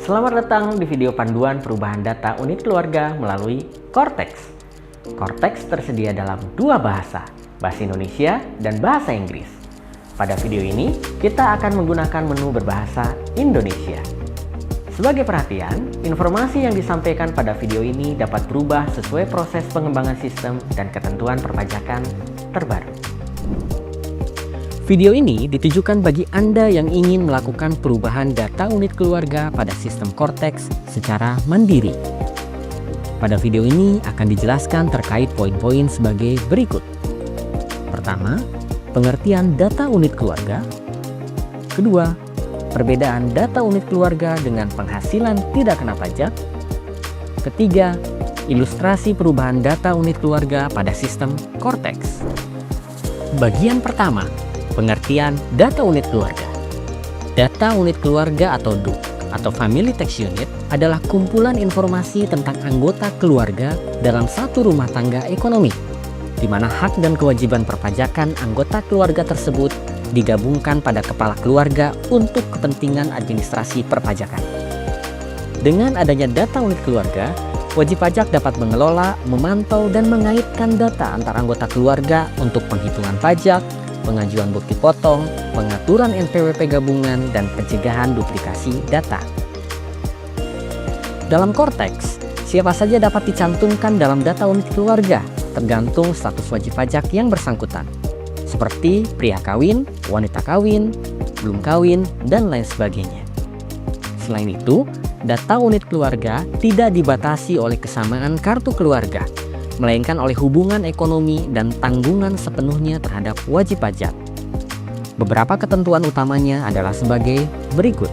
Selamat datang di video panduan perubahan data unit keluarga melalui Cortex. Cortex tersedia dalam dua bahasa, bahasa Indonesia dan bahasa Inggris. Pada video ini, kita akan menggunakan menu berbahasa Indonesia. Sebagai perhatian, informasi yang disampaikan pada video ini dapat berubah sesuai proses pengembangan sistem dan ketentuan perpajakan terbaru. Video ini ditujukan bagi Anda yang ingin melakukan perubahan data unit keluarga pada sistem Cortex secara mandiri. Pada video ini akan dijelaskan terkait poin-poin sebagai berikut. Pertama, pengertian data unit keluarga. Kedua, perbedaan data unit keluarga dengan penghasilan tidak kena pajak. Ketiga, ilustrasi perubahan data unit keluarga pada sistem Cortex. Bagian pertama, pengertian data unit keluarga. Data unit keluarga atau DUK atau Family Tax Unit adalah kumpulan informasi tentang anggota keluarga dalam satu rumah tangga ekonomi, di mana hak dan kewajiban perpajakan anggota keluarga tersebut digabungkan pada kepala keluarga untuk kepentingan administrasi perpajakan. Dengan adanya data unit keluarga, wajib pajak dapat mengelola, memantau, dan mengaitkan data antar anggota keluarga untuk penghitungan pajak, pengajuan bukti potong, pengaturan NPWP gabungan, dan pencegahan duplikasi data. Dalam Cortex, siapa saja dapat dicantumkan dalam data unit keluarga, tergantung status wajib pajak yang bersangkutan, seperti pria kawin, wanita kawin, belum kawin, dan lain sebagainya. Selain itu, data unit keluarga tidak dibatasi oleh kesamaan kartu keluarga, melainkan oleh hubungan ekonomi dan tanggungan sepenuhnya terhadap wajib pajak. Beberapa ketentuan utamanya adalah sebagai berikut.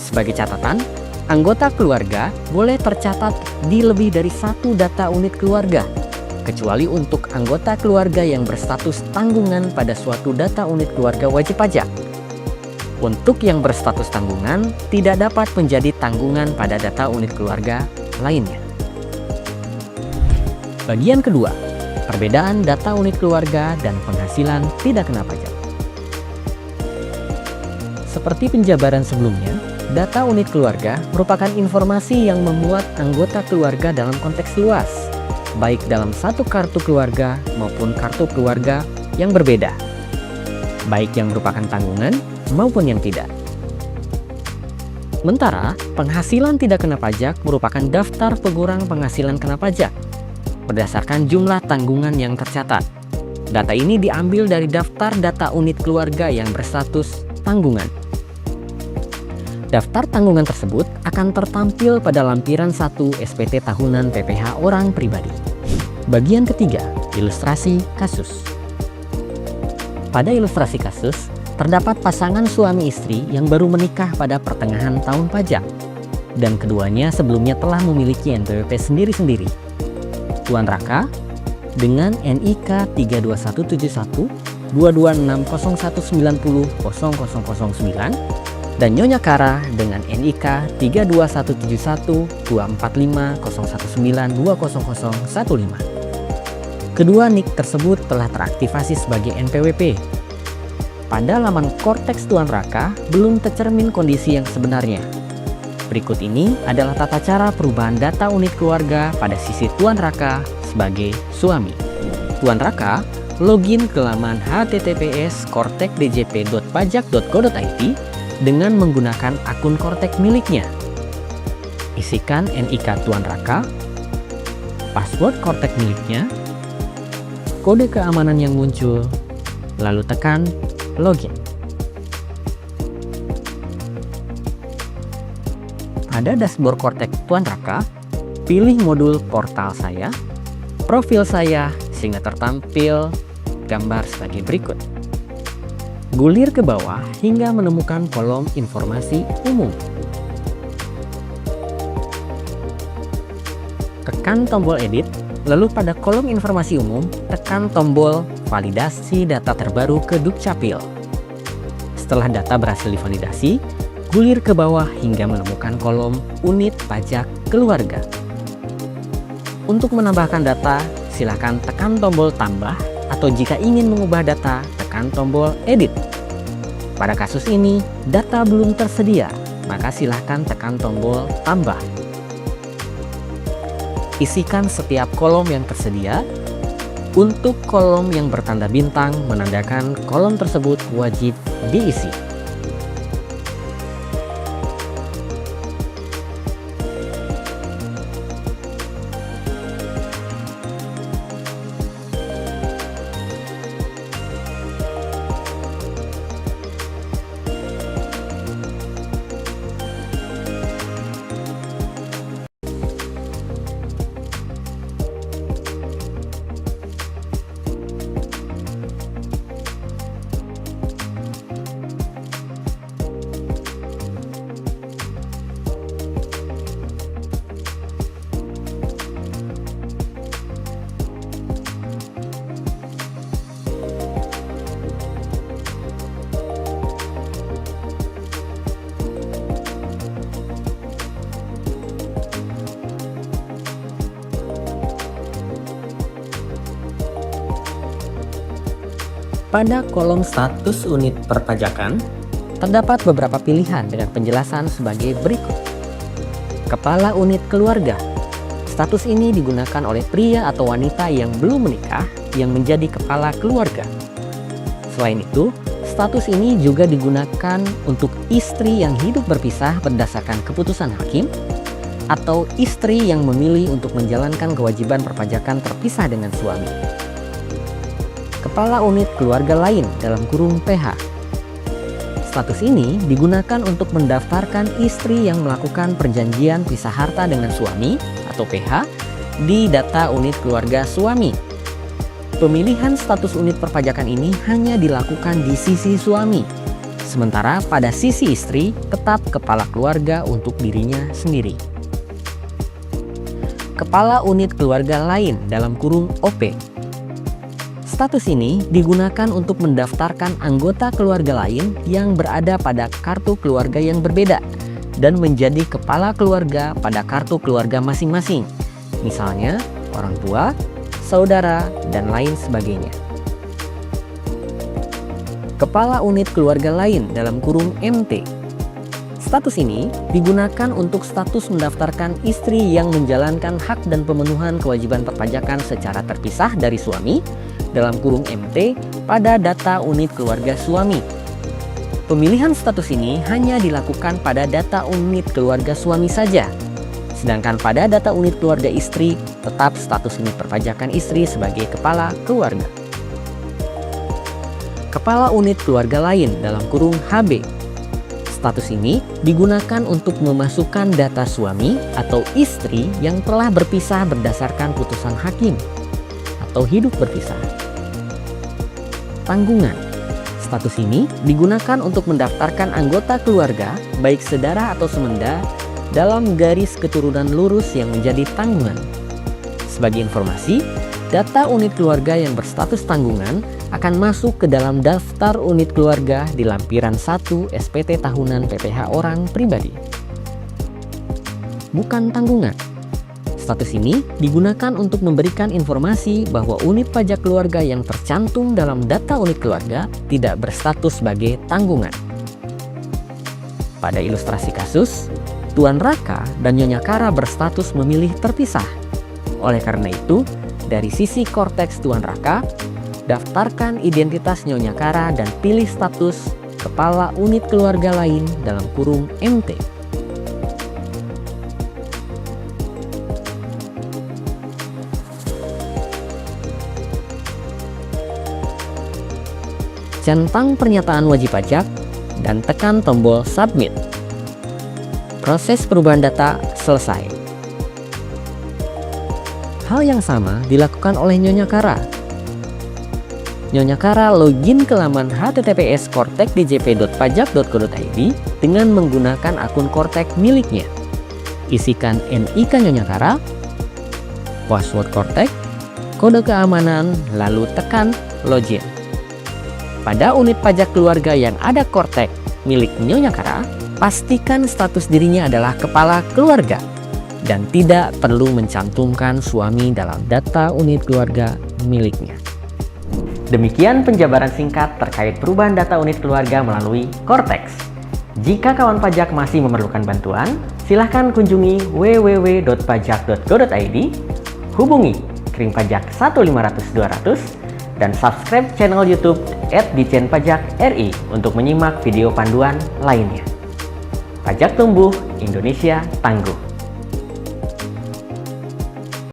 Sebagai catatan, anggota keluarga boleh tercatat di lebih dari satu data unit keluarga, kecuali untuk anggota keluarga yang berstatus tanggungan pada suatu data unit keluarga wajib pajak. Untuk yang berstatus tanggungan, tidak dapat menjadi tanggungan pada data unit keluarga lainnya. Bagian kedua, perbedaan data unit keluarga dan penghasilan tidak kena pajak. Seperti penjabaran sebelumnya, data unit keluarga merupakan informasi yang memuat anggota keluarga dalam konteks luas, baik dalam satu kartu keluarga maupun kartu keluarga yang berbeda, baik yang merupakan tanggungan maupun yang tidak. Sementara, penghasilan tidak kena pajak merupakan daftar pengurang penghasilan kena pajak berdasarkan jumlah tanggungan yang tercatat. Data ini diambil dari daftar data unit keluarga yang berstatus tanggungan. Daftar tanggungan tersebut akan tertampil pada lampiran 1 SPT tahunan PPh orang pribadi. Bagian ketiga, ilustrasi kasus. Pada ilustrasi kasus, terdapat pasangan suami istri yang baru menikah pada pertengahan tahun pajak, dan keduanya sebelumnya telah memiliki NPWP sendiri-sendiri. Tuan Raka dengan NIK 32171 22601900009 dan Nyonya Kara dengan NIK 32171245019200015. Kedua NIK tersebut telah teraktivasi sebagai NPWP. Pada laman Cortex Tuan Raka belum tercermin kondisi yang sebenarnya. Berikut ini adalah tata cara perubahan data unit keluarga pada sisi Tuan Raka sebagai suami. Tuan Raka login ke laman https://cortexdjp.pajak.go.id dengan menggunakan akun Cortex miliknya. Isikan NIK Tuan Raka, password Cortex miliknya, kode keamanan yang muncul, lalu tekan login. Pada dashboard Cortex Tuan Raka, pilih modul portal saya, profil saya, sehingga tertampil gambar sebagai berikut. Gulir ke bawah hingga menemukan kolom informasi umum. Tekan tombol edit, lalu pada kolom informasi umum, tekan tombol validasi data terbaru ke Dukcapil. Setelah data berhasil divalidasi, gulir ke bawah hingga menemukan kolom unit pajak keluarga. Untuk menambahkan data, silakan tekan tombol tambah, atau jika ingin mengubah data, tekan tombol edit. Pada kasus ini, data belum tersedia, maka silakan tekan tombol tambah. Isikan setiap kolom yang tersedia. Untuk kolom yang bertanda bintang menandakan kolom tersebut wajib diisi. Pada kolom status unit perpajakan, terdapat beberapa pilihan dengan penjelasan sebagai berikut. Kepala unit keluarga. Status ini digunakan oleh pria atau wanita yang belum menikah yang menjadi kepala keluarga. Selain itu, status ini juga digunakan untuk istri yang hidup berpisah berdasarkan keputusan hakim, atau istri yang memilih untuk menjalankan kewajiban perpajakan terpisah dengan suami. Kepala unit keluarga lain dalam kurung PH. Status ini digunakan untuk mendaftarkan istri yang melakukan perjanjian pisah harta dengan suami atau PH di data unit keluarga suami. Pemilihan status unit perpajakan ini hanya dilakukan di sisi suami, sementara pada sisi istri tetap kepala keluarga untuk dirinya sendiri. Kepala unit keluarga lain dalam kurung OP. Status ini digunakan untuk mendaftarkan anggota keluarga lain yang berada pada kartu keluarga yang berbeda dan menjadi kepala keluarga pada kartu keluarga masing-masing, misalnya orang tua, saudara, dan lain sebagainya. Kepala unit keluarga lain dalam kurung MT. Status ini digunakan untuk status mendaftarkan istri yang menjalankan hak dan pemenuhan kewajiban perpajakan secara terpisah dari suami dalam kurung MT pada data unit keluarga suami. Pemilihan status ini hanya dilakukan pada data unit keluarga suami saja, sedangkan pada data unit keluarga istri tetap status unit perpajakan istri sebagai kepala keluarga. Kepala unit keluarga lain dalam kurung HB. Status ini digunakan untuk memasukkan data suami atau istri yang telah berpisah berdasarkan putusan hakim atau hidup berpisah. Tanggungan. Status ini digunakan untuk mendaftarkan anggota keluarga, baik sedara atau semenda, dalam garis keturunan lurus yang menjadi tanggungan. Sebagai informasi, data unit keluarga yang berstatus tanggungan akan masuk ke dalam daftar unit keluarga di lampiran 1 SPT tahunan PPh orang pribadi. Bukan tanggungan. Status ini digunakan untuk memberikan informasi bahwa unit pajak keluarga yang tercantum dalam data unit keluarga tidak berstatus sebagai tanggungan. Pada ilustrasi kasus, Tuan Raka dan Nyonya Kara berstatus memilih terpisah. Oleh karena itu, dari sisi korteks Tuan Raka, daftarkan identitas Nyonya Kara dan pilih status kepala unit keluarga lain dalam kurung MT. Centang pernyataan wajib pajak dan tekan tombol submit. Proses perubahan data selesai. Hal yang sama dilakukan oleh Nyonya Kara. Nyonya Kara login ke laman https://kortek.djp.pajak.go.id dengan menggunakan akun Kortek miliknya. Isikan NIK Nyonya Kara, password Kortek, kode keamanan, lalu tekan login. Pada unit pajak keluarga yang ada Kortek milik Nyonya Kara, pastikan status dirinya adalah kepala keluarga dan tidak perlu mencantumkan suami dalam data unit keluarga miliknya. Demikian penjabaran singkat terkait perubahan data unit keluarga melalui Kortex. Jika kawan pajak masih memerlukan bantuan, silahkan kunjungi www.pajak.go.id, hubungi Kring Pajak 1500200, dan subscribe channel YouTube @ditjenpajak.ri untuk menyimak video panduan lainnya. Pajak tumbuh, Indonesia tangguh.